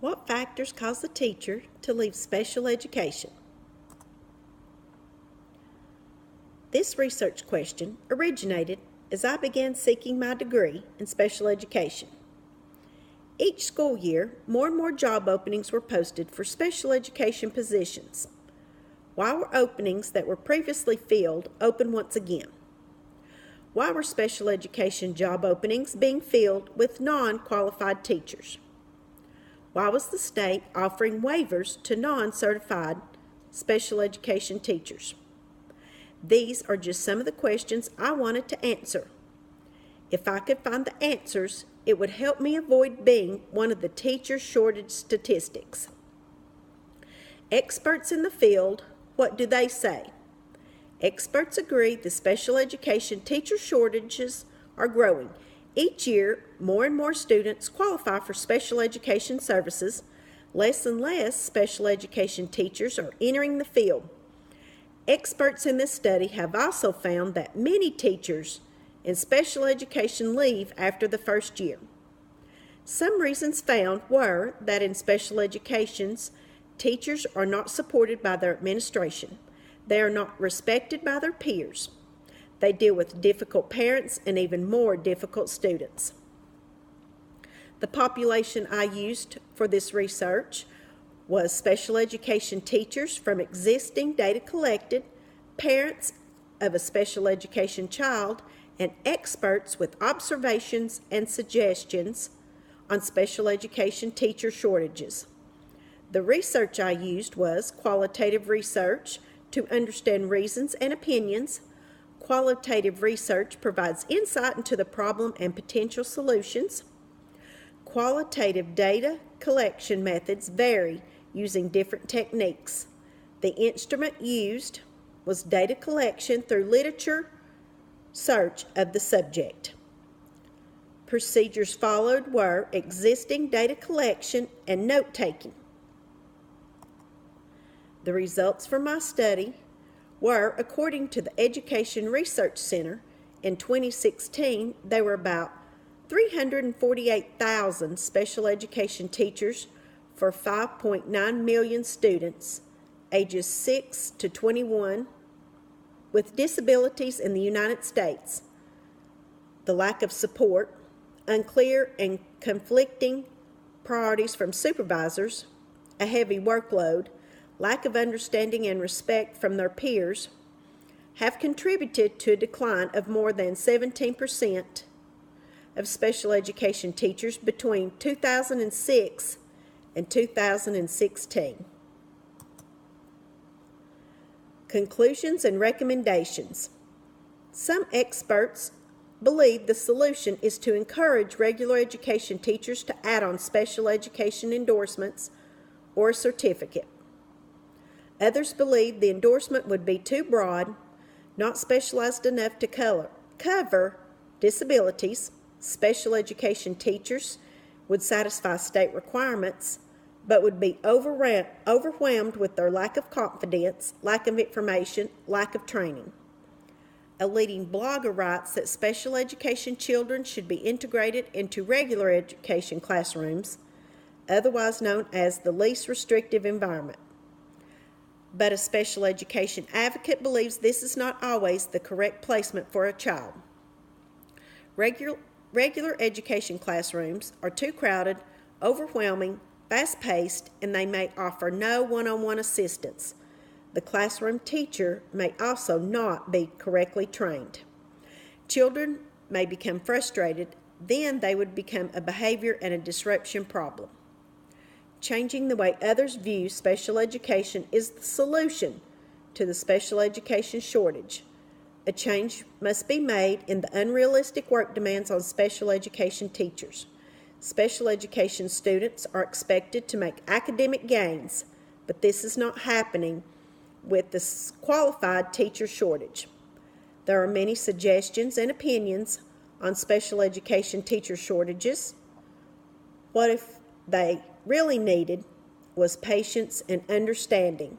What factors cause a teacher to leave special education? This research question originated as I began seeking my degree in special education. Each school year, more and more job openings were posted for special education positions. Why were openings that were previously filled open once again? Why were special education job openings being filled with non-qualified teachers? Why was the state offering waivers to non-certified special education teachers? These are just some of the questions I wanted to answer. If I could find the answers, it would help me avoid being one of the teacher shortage statistics. Experts in the field, what do they say? Experts agree the special education teacher shortages are growing. Each year, more and more students qualify for special education services. Less and less special education teachers are entering the field. Experts in this study have also found that many teachers in special education leave after the first year. Some reasons found were that in special educations, teachers are not supported by their administration. They are not respected by their peers. They deal with difficult parents and even more difficult students. The population I used for this research was special education teachers from existing data collected, parents of a special education child, and experts with observations and suggestions on special education teacher shortages. The research I used was qualitative research to understand reasons and opinions. Qualitative research provides insight into the problem and potential solutions. Qualitative data collection methods vary using different techniques. The instrument used was data collection through literature search of the subject. Procedures followed were existing data collection and note-taking. The results from my study were, according to the Education Research Center, in 2016, there were about 348,000 special education teachers for 5.9 million students ages 6 to 21 with disabilities in the United States. The lack of support, unclear and conflicting priorities from supervisors, a heavy workload, lack of understanding and respect from their peers have contributed to a decline of more than 17% of special education teachers between 2006 and 2016. Conclusions and recommendations. Some experts believe the solution is to encourage regular education teachers to add on special education endorsements or a certificate. Others believe the endorsement would be too broad, not specialized enough to cover disabilities. Special education teachers would satisfy state requirements, but would be overwhelmed with their lack of confidence, lack of information, lack of training. A leading blogger writes that special education children should be integrated into regular education classrooms, otherwise known as the least restrictive environment. But a special education advocate believes this is not always the correct placement for a child. Regular education classrooms are too crowded, overwhelming, fast-paced, and they may offer no one-on-one assistance. The classroom teacher may also not be correctly trained. Children may become frustrated, then they would become a behavior and a disruption problem. Changing the way others view special education is the solution to the special education shortage. A change must be made in the unrealistic work demands on special education teachers. Special education students are expected to make academic gains, but this is not happening with the qualified teacher shortage. There are many suggestions and opinions on special education teacher shortages. What if they really needed was patience and understanding?